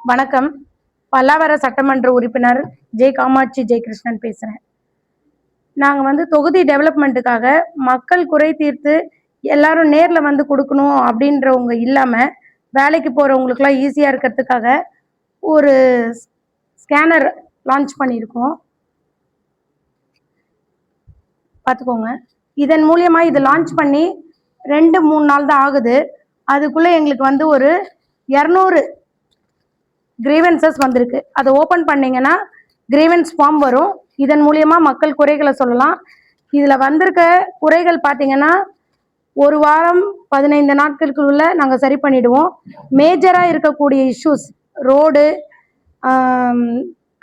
வணக்கம். பல்லாவர சட்டமன்ற உறுப்பினர் ஜெய் காமாட்சி ஜெயகிருஷ்ணன் பேசுகிறேன். நாங்கள் வந்து தொகுதி டெவலப்மெண்ட்டுக்காக மக்கள் குறை தீர்த்து எல்லாரும் நேரில் வந்து கொடுக்கணும் அப்படின்றவங்க இல்லாமல் வேலைக்கு போகிறவங்களுக்குலாம் ஈஸியாக இருக்கிறதுக்காக ஒரு ஸ்கேனர் லான்ச் பண்ணியிருக்கோம். பார்த்துக்கோங்க. இதன் மூலியமாக இது லான்ச் பண்ணி 2-3 நாள் தான் ஆகுது. அதுக்குள்ளே எங்களுக்கு வந்து ஒரு 200 கிரீவன்சஸ் வந்திருக்கு. அதை ஓப்பன் பண்ணிங்கன்னா கிரீவன்ஸ் ஃபார்ம் வரும். இதன் மூலியமாக மக்கள் குறைகளை சொல்லலாம். இதில் வந்திருக்க குறைகள் பார்த்தீங்கன்னா 1 வாரம் 15 நாட்களுக்குள்ள நாங்கள் சரி பண்ணிவிடுவோம். மேஜராக இருக்கக்கூடிய இஷ்யூஸ் ரோடு,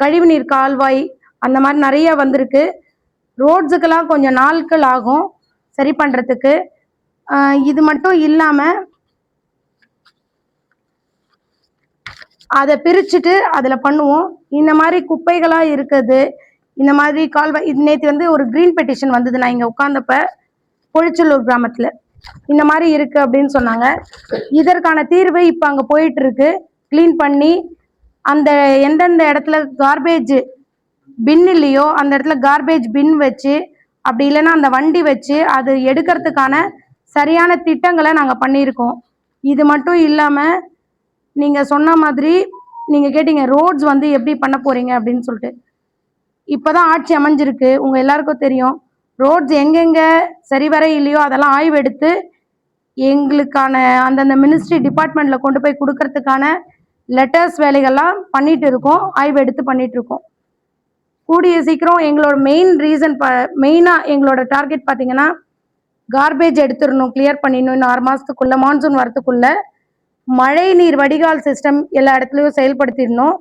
கழிவுநீர் கால்வாய், அந்த மாதிரி நிறைய வந்திருக்கு. ரோட்ஸுக்கெல்லாம் கொஞ்சம் நாட்கள் ஆகும் சரி பண்ணுறதுக்கு. இது மட்டும் இல்லாமல் அதை பிரிச்சுட்டு அதில் பண்ணுவோம். இந்த மாதிரி குப்பைகளாக இருக்குது, இந்த மாதிரி கால்வாய். இது நேற்று வந்து ஒரு க்ரீன் பெட்டிஷன் வந்தது. நான் இங்கே உட்காந்தப்ப பொழிச்சலூர் கிராமத்தில் இந்த மாதிரி இருக்குது அப்படின்னு சொன்னாங்க. இதற்கான தீர்வு இப்போ அங்கே போயிட்டுருக்கு. க்ளீன் பண்ணி அந்த எந்தெந்த இடத்துல கார்பேஜ் பின் இல்லையோ அந்த இடத்துல கார்பேஜ் பின் வச்சு, அப்படி இல்லைன்னா அந்த வண்டி வச்சு அது எடுக்கிறதுக்கான சரியான திட்டங்களை நாங்கள் பண்ணியிருக்கோம். இது மட்டும் இல்லாமல் நீங்கள் சொன்ன மாதிரி நீங்கள் கேட்டீங்க ரோட்ஸ் வந்து எப்படி பண்ண போகிறீங்க அப்படின்னு சொல்லிட்டு. இப்போ தான் ஆட்சி அமைஞ்சிருக்கு, உங்கள் எல்லாருக்கும் தெரியும். ரோட்ஸ் எங்கெங்கே சரிவர இல்லையோ அதெல்லாம் ஆய்வு எடுத்து எங்களுக்கான அந்தந்த மினிஸ்ட்ரி டிபார்ட்மெண்ட்டில் கொண்டு போய் கொடுக்கறதுக்கான லெட்டர்ஸ் வேலைகள்லாம் பண்ணிட்டு இருக்கோம். ஆய்வு எடுத்து பண்ணிட்டு இருக்கோம். கூடிய சீக்கிரம் எங்களோட மெயினாக எங்களோட டார்கெட் பார்த்தீங்கன்னா கார்பேஜ் எடுத்துடணும், கிளியர் பண்ணிடணும். இன்னும் 6 மாதத்துக்குள்ளே மான்சூன் வரத்துக்குள்ளே மழை நீர் வடிகால் சிஸ்டம் எல்லா இடத்துலையும் செயல்படுத்திடணும்.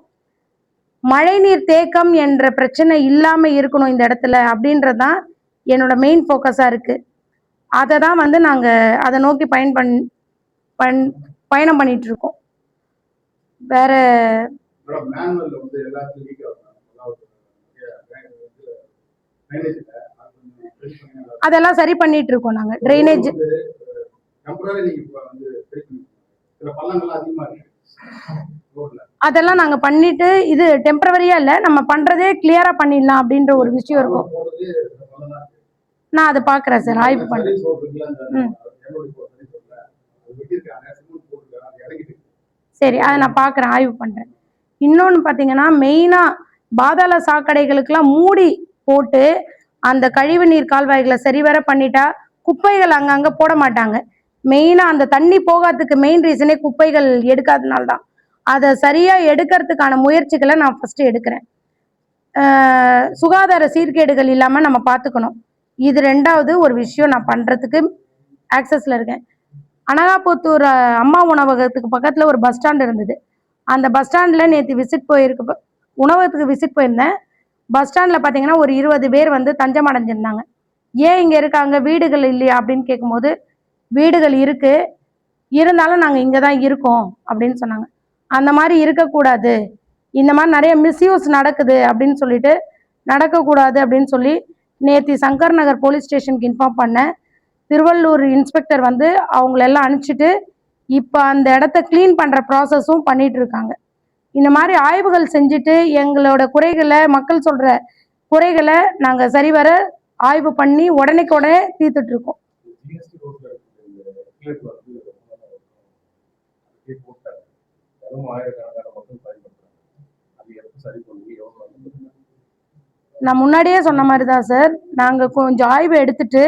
மழை நீர் தேக்கம் என்ற பிரச்சனை இல்லாமல் இருக்கணும் இந்த இடத்துல அப்படின்றது தான் என்னோட மெயின் ஃபோக்கஸாக இருக்குது. அதை தான் வந்து நாங்கள் அதை நோக்கி பயணம் பண்ணிட்டு இருக்கோம். வேற அதெல்லாம் சரி பண்ணிட்டு இருக்கோம். நாங்கள் ட்ரைனேஜ் அதெல்லாம் நாங்க பண்ணிட்டு, இது டெம்பரவரியா இல்ல, நம்ம பண்றதே கிளியரா பண்ணிடலாம் அப்படின்ற ஒரு விஷயம் இருக்கும். நான் அதை பாக்குறேன் சார், ஆய்வு பண்றேன். சரி, அதை நான் பாக்குறேன், ஆய்வு பண்றேன். இன்னொன்னு பாத்தீங்கன்னா மெயினா பாதாள சாக்கடைகளுக்கெல்லாம் மூடி போட்டு அந்த கழிவு நீர் கால்வாய்களை சரிவர பண்ணிட்டா குப்பைகள் அங்கங்க போட மாட்டாங்க. மெயினா அந்த தண்ணி போகாததுக்கு மெயின் ரீசனே குப்பைகள் எடுக்காதனால தான். அதை சரியா எடுக்கிறதுக்கான முயற்சிகளை நான் ஃபர்ஸ்ட் எடுக்கிறேன். சுகாதார சீர்கேடுகள் இல்லாமல் நம்ம பார்த்துக்கணும். இது 2வது ஒரு விஷயம் நான் பண்ணுறதுக்கு ஆக்சஸில் இருக்கேன். அனகாபுத்தூர் அம்மா உணவகத்துக்கு பக்கத்தில் ஒரு பஸ் ஸ்டாண்ட் இருந்தது. அந்த பஸ் ஸ்டாண்டில் நேற்று உணவகத்துக்கு விசிட் போயிருந்தேன். பஸ் ஸ்டாண்டில் பார்த்தீங்கன்னா ஒரு 20 பேர் வந்து தஞ்சம் அடைஞ்சிருந்தாங்க. ஏன் இங்கே இருக்காங்க, வீடுகள் இல்லையா அப்படின்னு கேட்கும்போது, வீடுகள் இருக்கு, இருந்தாலும் நாங்கள் இங்கே தான் இருக்கோம் அப்படின்னு சொன்னாங்க. அந்த மாதிரி இருக்கக்கூடாது, இந்த மாதிரி நிறைய மிஸ்யூஸ் நடக்குது அப்படின்னு சொல்லிட்டு நடக்கக்கூடாது அப்படின்னு சொல்லி நேற்று சங்கர் நகர் போலீஸ் ஸ்டேஷனுக்கு இன்ஃபார்ம் பண்ணேன். திருவள்ளூர் இன்ஸ்பெக்டர் வந்து அவங்களெல்லாம் அனுப்பிச்சிட்டு இப்போ அந்த இடத்த க்ளீன் பண்ணுற ப்ராசஸும் பண்ணிட்டு இருக்காங்க. இந்த மாதிரி ஆய்வுகள் செஞ்சுட்டு எங்களோட குறைகளை, மக்கள் சொல்கிற குறைகளை நாங்கள் சரிவர ஆய்வு பண்ணி உடனே தீர்த்துட்டு இருக்கோம். நான் முன்னாடியே சொன்ன மாதிரி தான் சார், நாங்கள் கொஞ்சம் ஆய்வு எடுத்துட்டு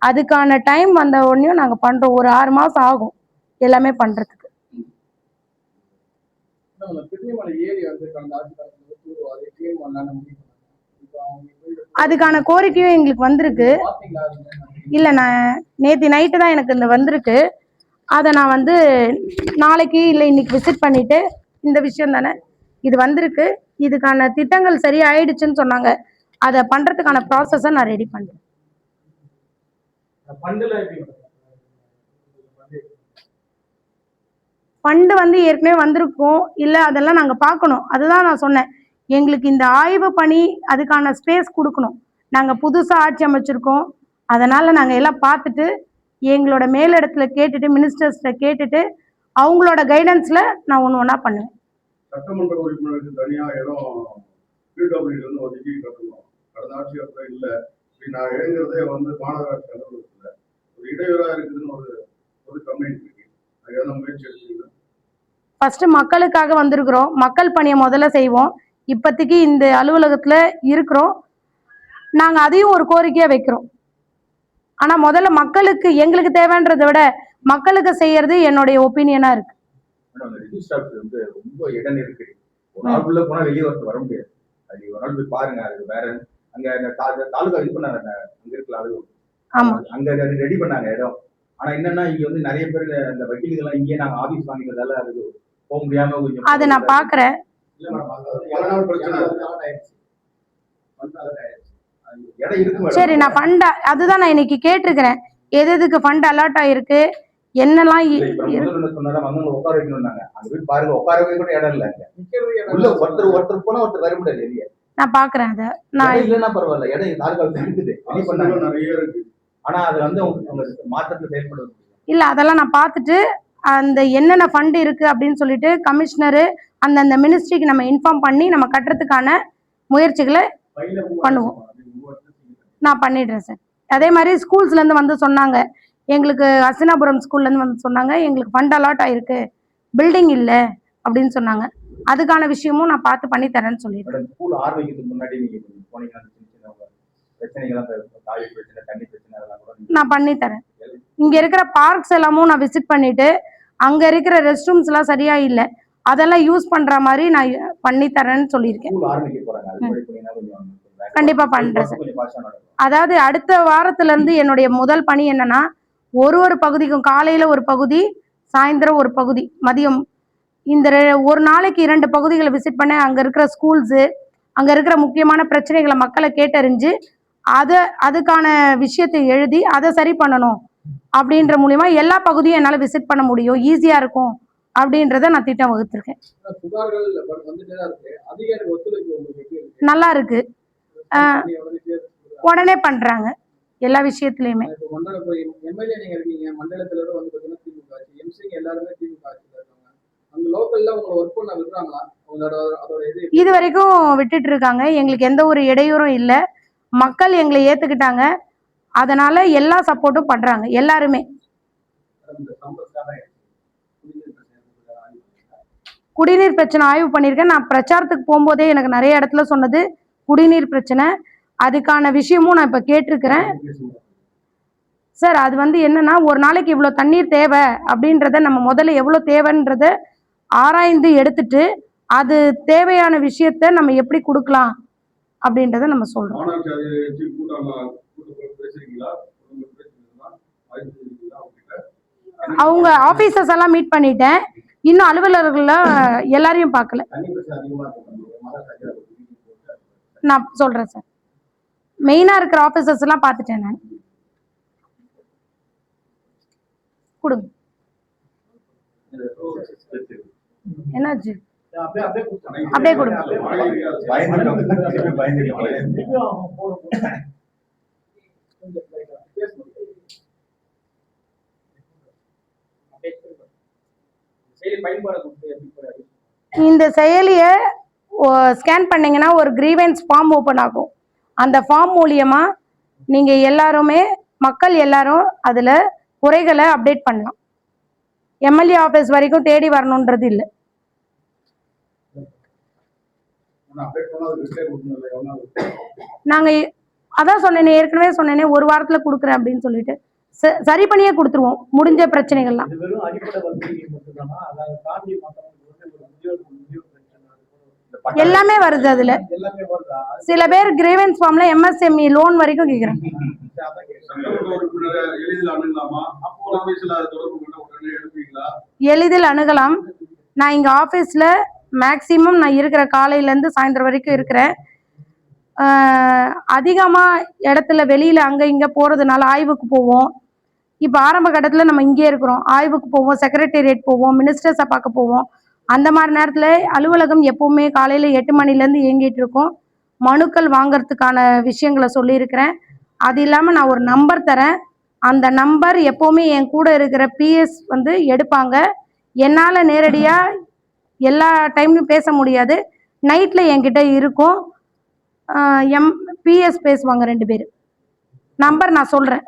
அதுக்கான டைம் வந்த உடனே நாங்கள் பண்ணுறோம். ஒரு 6 மாதம் ஆகும் எல்லாமே பண்ணுறதுக்கு. அதுக்கான கோரிக்கையும் எங்களுக்கு வந்திருக்கு. இல்லை, நான் நேற்று நைட்டு தான் எனக்கு இந்த வந்திருக்கு. அதை நான் வந்து நாளைக்கு இல்லை இன்னைக்கு விசிட் பண்ணிட்டு, இந்த விஷயம் தானே இது வந்திருக்கு, இதுக்கான திட்டங்கள் சரி ஆயிடுச்சுன்னு சொன்னாங்க. அதை பண்றதுக்கான ப்ராசஸை நான் ரெடி பண்றேன். ஃபண்டு வந்து ஏற்கனவே வந்திருக்கும், இல்லை அதெல்லாம் நாங்கள் பார்க்கணும். அதுதான் நான் சொன்னேன், எங்களுக்கு இந்த ஆய்வு பணி அதுக்கான ஸ்பேஸ் கொடுக்கணும். நாங்கள் புதுசாக ஆட்சி அமைச்சிருக்கோம், அதனால் நாங்கள் எல்லாம் பார்த்துட்டு எங்களோட மேலிடத்துல கேட்டுட்டு, மினிஸ்டர்ஸ்கிட்ட கேட்டுட்டு அவங்களோட கைடன்ஸில் நான் ஒன்று ஒன்றா பண்ணுவேன். சட்டமன்ற உறுப்பினருக்கு தனியா இடம் பிடபிள்யூ ஒதுக்கி கட்டணும். கடந்த ஆட்சியத்தில் இல்லை. நான் இளைஞரதே மாநகராட்சி அலுவலகத்தில் ஒரு இடையூறா இருக்குதுன்னு ஒரு கம்ப்ளைண்ட் இருக்கு. அது எதாவது முயற்சி எடுத்துக்கீங்க? ஃபர்ஸ்ட் மக்களுக்காக வந்திருக்கிறோம். மக்கள் பணியை முதல்ல செய்வோம். இப்போதைக்கு இந்த அலுவலகத்துல இருக்கிறோம். நாங்க அதையும் ஒரு கோரிக்கையா வைக்கிறோம். ஆனா முதல்ல மக்களுக்கு எங்களுக்கு தேவைன்றதை விட மக்களுக்கு செய்யறது என்னுடைய ஒப்பீனியனா இருக்கு. ரொம்ப இடம் இருக்கு. ஒரு நாள் உள்ள போனா வெளியே வர முடியாது. அது ஒரு நாள் போய் பாருங்க. அது வேற அங்க தாலுகா இது பண்ணாங்க. அங்க இருக்கிற அலுவலகம். ஆமா, அங்க ரெடி பண்ணாங்க இடம். ஆனா என்னன்னா இங்க நிறைய பேர் இந்த வக்கீல்கள் இங்கே நாங்க ஆபீஸ் வாங்கிக்கிறதால அது போக முடியாம கொஞ்சம் அதை நான் பாக்குறேன். சரி, நான் ஃபண்ட் அதுதான் நான் இன்னைக்கு கேட்டிருக்கிறேன். எதுக்கு ஃபண்ட் அலாட் ஆயிருக்கு, என்னெல்லாம் உட்கார வைக்கணும்னாங்க. அங்க போய் பாருங்க, உட்காரவே கூட இடம் இல்ல. உள்ள ஒருத்தர் போனா ஒருத்தர் வர முடியாது வெளியே. நான் பாக்குறேன். அதை நான் இல்லைன்னா பரவாயில்ல, இடம் தாலுகாவுக்கு இருக்குது, ரெடி பண்ணாங்க நிறைய இருக்கு. ஆனா அது அவங்க மாற்றத்தை செயல்படுவது இல்ல. அதெல்லாம் நான் பார்த்துட்டு அந்த என்னென்ன ஃபண்ட் இருக்கு அப்படின்னு சொல்லிட்டு கமிஷனரு அந்தந்த மினிஸ்ட்ரிக்கு நம்ம இன்ஃபார்ம் பண்ணி நம்ம கட்டுறதுக்கான முயற்சிகளை பண்ணுவோம். நான் பண்ணிடுறேன் சார். அதே மாதிரி ஸ்கூல்ஸ்ல இருந்து சொன்னாங்க, எங்களுக்கு அசினாபுரம் ஸ்கூல்ல இருந்து சொன்னாங்க, எங்களுக்கு ஃபண்ட் அலாட் ஆயிருக்கு, பில்டிங் இல்லை அப்படின்னு சொன்னாங்க. அதுக்கான விஷயமும் நான் பார்த்து பண்ணி தரேன்னு சொல்லிடுறேன். ஸ்கூல் ஆரம்பிக்கிறதுக்கு முன்னாடி நீங்க போனீங்கன்னா நான் பண்ணி தரேன். இங்க இருக்கிற பார்க்ஸ் எல்லாமும் நான் விசிட் பண்ணிட்டு அங்க இருக்கிற ரெஸ்ட் ரூம்ஸ் எல்லாம் சரியா இல்ல, அதெல்லாம் யூஸ் பண்ற மாதிரி நான் பண்ணி தரேன்னு சொல்லியிருக்கேன். கண்டிப்பா பண்றேன் சார். அதாவது அடுத்த வாரத்துல இருந்து என்னுடைய முதல் பணி என்னன்னா, ஒரு பகுதிக்கும் காலையில ஒரு பகுதி, சாயந்தரம் ஒரு பகுதி, மதியம், இந்த ஒரு நாளைக்கு 2 பகுதிகளை விசிட் பண்ண அங்க இருக்கிற ஸ்கூல்ஸு, அங்க இருக்கிற முக்கியமான பிரச்சனைகளை மக்களை கேட்டறிஞ்சு அதுக்கான விஷயத்தை எழுதி அதை சரி பண்ணணும் அப்படின்ற மூலியமா எல்லா பகுதியும் என்னால விசிட் பண்ண முடியும், ஈஸியா இருக்கும் அப்படின்றத நான் திட்டம் வகுத்திருக்கேன். நல்லா இருக்கு. உடனே பண்றாங்க எல்லா விஷயத்துலயுமே. இது வரைக்கும் விட்டுட்டு இருக்காங்க. எங்களுக்கு எந்த ஒரு இடையூறும் இல்லை. மக்கள் எங்களை ஏத்துக்கிட்டாங்க. அதனால எல்லா சப்போர்ட்டும் பண்றாங்க எல்லாருமே. குடிநீர் பிரச்சனை ஆய்வு பண்ணியிருக்கேன். நான் பிரச்சாரத்துக்கு போகும்போதே எனக்கு நிறைய இடத்துல சொன்னது குடிநீர் பிரச்சனை. அதுக்கான விஷயமும் நான் இப்ப கேட்டிருக்கிறேன் சார். அது என்னன்னா, ஒரு நாளைக்கு இவ்வளவு தண்ணீர் தேவை அப்படின்றத நம்ம முதல்ல எவ்வளவு தேவைன்றத ஆராய்ந்து எடுத்துட்டு அது தேவையான விஷயத்த நம்ம எப்படி கொடுக்கலாம் அப்படின்றத நம்ம சொல்றோம். அவங்க ஆபீசர்ஸ் எல்லாம் மீட் பண்ணிட்டேன். இன்னும் அலுவலர்கள்ல எல்லாரையும் பார்க்கல. நான் சொல்றேன் சார். மெயினா இருக்கிற ஆபீசர்ஸ் எல்லாம் பார்த்துட்டேன் நான். கொடுங்க. என்னாச்சு? அப்படியே கொடுங்க. இந்த செயலியை ஸ்கேன் பண்ணீங்கன்னா ஒரு கிரீவன்ஸ் ஃபார்ம் ஓபன் ஆகும். அந்த ஃபார்ம் மூலியமா நீங்க எல்லாருமே, மக்கள் எல்லாரும் அதுல குறைகளை அப்டேட் பண்ணலாம். எம்எல்ஏ ஆபீஸ் வரைக்கும் தேடி வரணும்ன்றது இல்லை. நாங்க அதான் சொன்னேனே, ஏற்கனவே சொன்னேனே, ஒரு வாரத்துல கொடுக்குறேன் அப்படின்னு சொல்லிட்டு சரி பண்ணியே கொடுத்துருவோம் முடிஞ்ச பிரச்சனைகள்லாம். எல்லாமே வருது அதுல. சில பேர் கிரீவன்ஸ் ஃபார்ம்ல எம்எஸ்எம்இ லோன் வரைக்கும் கேக்குறேன். எளிதில் அணுகலாம். நான் இங்க ஆபீஸ்ல மேக்சிமம் நான் இருக்கிற காலையில இருந்து சாயந்தரம் வரைக்கும் இருக்கிறேன். அதிகமா இடத்துல வெளியில அங்க இங்க போறதுனால ஆய்வுக்கு போவோம். இப்ப ஆரம்ப கட்டத்துல நம்ம இங்கே இருக்கிறோம், ஆய்வுக்கு போவோம், செக்ரட்டேரியட் போவோம், மினிஸ்டர்ஸை பார்க்க போவோம். அந்த மாதிரி நேரத்துல அலுவலகம் எப்பவுமே காலையில 8 மணில இருந்து இயங்கிட்டு இருக்கும். மனுக்கள் வாங்கறதுக்கான விஷயங்களை சொல்லியிருக்கிறேன். அது இல்லாம நான் ஒரு நம்பர் தரேன். அந்த நம்பர் எப்பவுமே என் கூட இருக்கிற பிஎஸ் எடுப்பாங்க. என்னால நேரடியா எல்லா டைம்லையும் பேச முடியாது. நைட்டில் என்கிட்ட இருக்கும். பிஎஸ் பேசுவாங்க 2 பேர். நம்பர் நான் சொல்கிறேன்.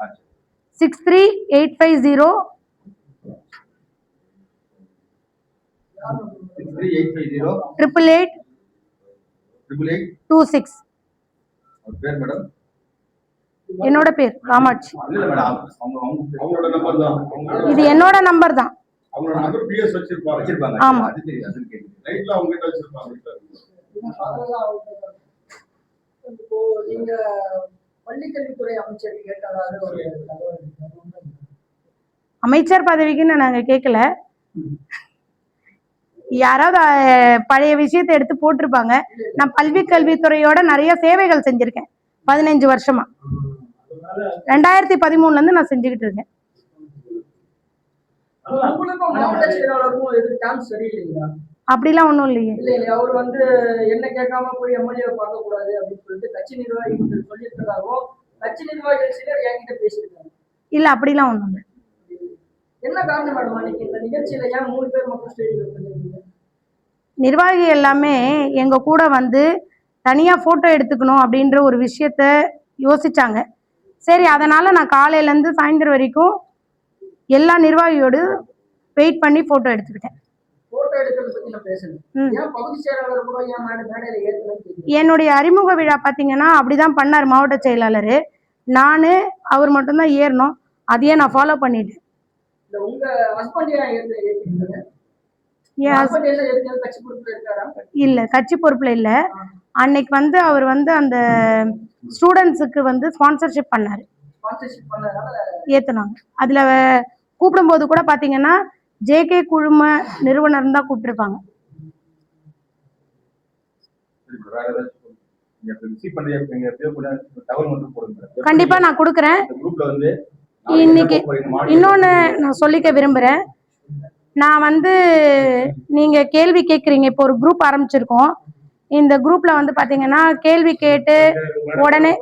63850888 26. பேர் மேடம்? என்னோட பேர் காமாட்சி. இல்ல மேடம், அவங்களோட நம்பர் தான். இது என்னோட நம்பர் தான். அவங்களோட நம்பர் PS வச்சிருப்பாங்க. வச்சிருப்பாங்க. ஆமா. அது தெரியும், அது கேக்குது. நைட்ல அவங்க கிட்ட வச்சிருப்பாங்க. இப்போ நீங்க பள்ளிக்கல்வித்துறை அமைச்சர் கேட்டதாக ஒரு தகவல் இருக்கு. அமைச்சர் பதவிக்குன்னு நாங்கள் கேட்கல. யாராவது பழைய விஷயத்தை எடுத்து போட்டிருப்பாங்க. நான் கல்வித்துறையோட நிறைய சேவைகள் செஞ்சுருக்கேன் 15 வருஷமா. 2013 நான் செஞ்சுக்கிட்டு இருக்கேன். உங்களுக்கும் மாவட்ட செயலாளருக்கும் எது சான்ஸ் சரியில்லைங்களா? அப்படிலாம் ஒன்றும் இல்லையே. இல்ல அவர் வந்து என்ன கேட்காம போய் எம்எல்ஏ பார்க்க கூடாது அப்படின்னு சொல்லிட்டு கட்சி நிர்வாகிகள் சொல்லியிருக்கிறதாகவும் கட்சி நிர்வாகிகள் சிலர் என்கிட்ட பேசியிருக்காங்க. இல்லை, அப்படிலாம் ஒன்றும் இல்லை. என்ன காரணம் மேடம் அன்னைக்கு இந்த நிகழ்ச்சியில ஏன் 3 பேர் மட்டும் ஸ்டேஜில் இருந்தீங்க? நிர்வாகி எல்லாமே எங்க கூட வந்து தனியா போட்டோ எடுத்துக்கணும் அப்படின்ற ஒரு விஷயத்த யோசிச்சாங்க. சரி, அதனால நான் காலையில இருந்து சாயந்தரம் வரைக்கும் எல்லா நிர்வாகியோடு வெயிட் பண்ணி போட்டோ எடுத்துக்கிட்டேன். போட்டோ எடுக்கிறது பத்தி நான் பேசணும். ஏன் பகுதி செயலாளர் கூட ஏன் மேடையில ஏற்றணும்? என்னுடைய அறிமுக விழா பார்த்தீங்கன்னா அப்படிதான் பண்ணார் மாவட்ட செயலாளர். நான் அவர் மட்டும்தான் ஏறணும். அதையே நான் ஃபாலோ பண்ணிட்டேன். இல்ல உங்க ஹஸ்பண்ட் ஏன் ஏற்றிருக்கீங்க? கட்சி பொறுப்புல இருக்காரா? இல்ல, கட்சி பொறுப்புல இல்ல. அன்னைக்கு வந்து அவர் வந்து அந்த ஸ்டூடெண்ட்ஸுக்கு வந்து ஸ்பான்சர்ஷிப் பண்ணாரு, ஏத்துனாங்க. அதுல கூப்பிடும்போது கூட பாத்தீங்கன்னா JK குழும நிறுவனர் தான் கூப்பிட்டுருப்பாங்க. கண்டிப்பா நான் கொடுக்குறேன். இன்னைக்கு இன்னொன்னு நான் சொல்லிக்க விரும்புறேன். நான் வந்து நீங்க கேள்வி கேட்குறீங்க. இப்போ ஒரு குரூப் ஆரம்பிச்சிருக்கோம். இந்த குரூப்ல வந்து பாத்தீங்கன்னா கேள்வி கேட்டு உடனே